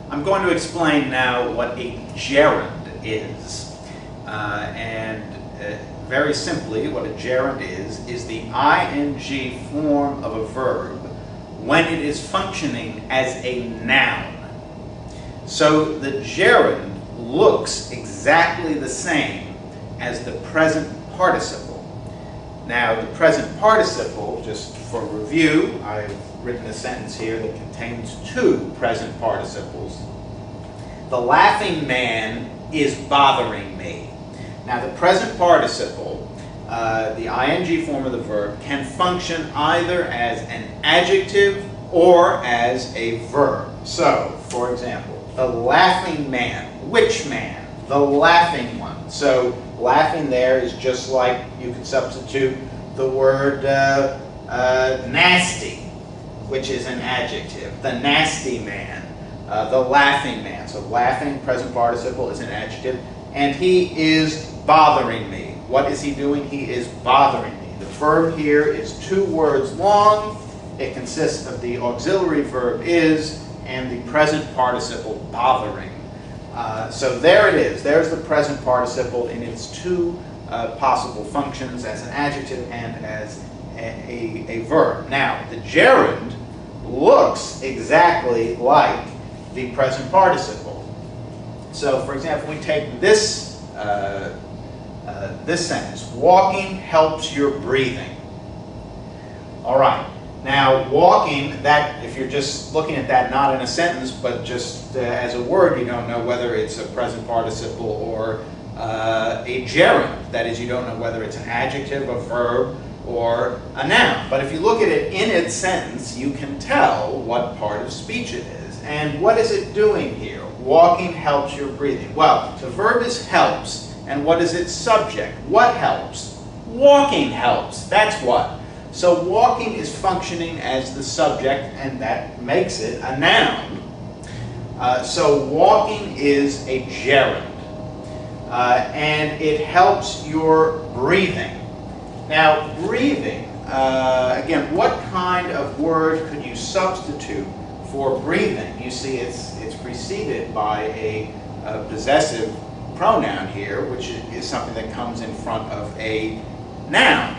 I'm going to explain now what a gerund is. Very simply, what a gerund is the ing form of a verb when it is functioning as a noun. So the gerund looks exactly the same as the present participle. Now, the present participle, just for review, I've written a sentence here that contains two present participles. The laughing man is bothering me. Now, the present participle, the ing form of the verb, can function either as an adjective or as a verb. So, for example, the laughing man. Which man? The laughing one. So, laughing there is just like you could substitute the word nasty, which is an adjective. The nasty man, the laughing man. So laughing, present participle, is an adjective. And he is bothering me. What is he doing? He is bothering me. The verb here is two words long. It consists of the auxiliary verb is and the present participle bothering. So there it is. There's the present participle in its two possible functions, as an adjective and as a verb. Now, the gerund looks exactly like the present participle. So, for example, we take this this sentence: walking helps your breathing. All right. Now, walking, that, if you're just looking at that not in a sentence, but just as a word, you don't know whether it's a present participle or a gerund. That is, you don't know whether it's an adjective, a verb, or a noun. But if you look at it in its sentence, you can tell what part of speech it is. And what is it doing here? Walking helps your breathing. Well, the verb is helps, and what is its subject? What helps? Walking helps. That's what. So walking is functioning as the subject, and that makes it a noun. So walking is a gerund, and it helps your breathing. Now, breathing, again, what kind of word could you substitute for breathing? You see, it's preceded by a possessive pronoun here, which is something that comes in front of a noun.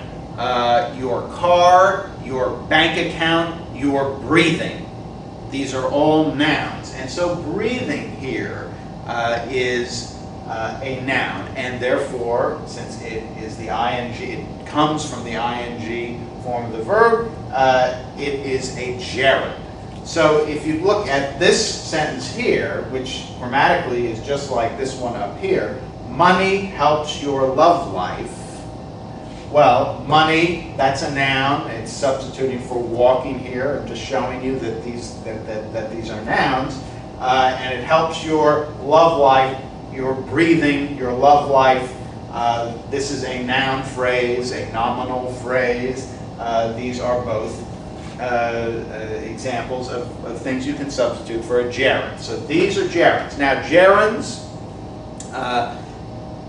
Your car, your bank account, your breathing. These are all nouns. And so breathing here is a noun, and therefore, since it is the ing, it comes from the ing form of the verb, it is a gerund. So if you look at this sentence here, which grammatically is just like this one up here, money helps your love life. Well, money, that's a noun. It's substituting for walking here. I'm just showing you that these are nouns. And it helps your love life, your breathing, your love life. This is a noun phrase, a nominal phrase. These are both examples of things you can substitute for a gerund. So these are gerunds. Now, gerunds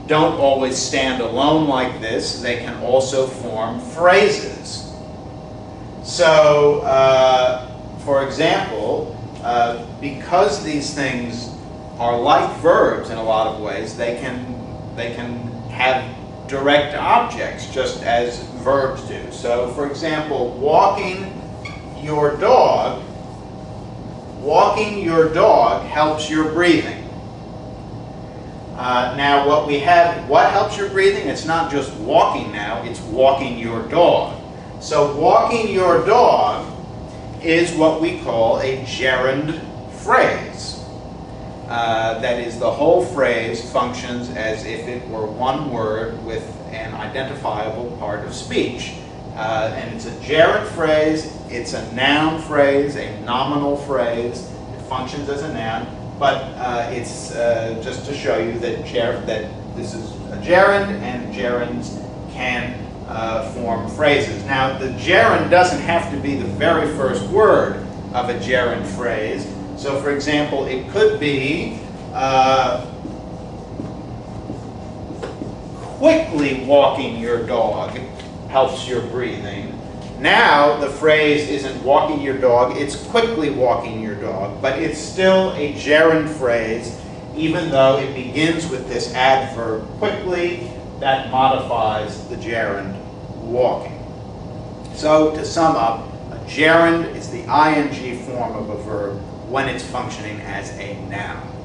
don't always stand alone like this. They can also form phrases. So, for example, because these things are like verbs in a lot of ways, they can have direct objects just as verbs do. So, for example, walking your dog helps your breathing. Now what helps your breathing? It's not just walking now, it's walking your dog. So walking your dog is what we call a gerund phrase. That is, the whole phrase functions as if it were one word with an identifiable part of speech. And it's a gerund phrase, it's a noun phrase, a nominal phrase. It functions as a noun. But it's just to show you that this is a gerund, and gerunds can form phrases. Now, the gerund doesn't have to be the very first word of a gerund phrase. So, for example, it could be quickly walking your dog helps your breathing. Now the phrase isn't walking your dog, it's quickly walking your dog, but it's still a gerund phrase, even though it begins with this adverb quickly that modifies the gerund walking. So to sum up, a gerund is the ing form of a verb when it's functioning as a noun.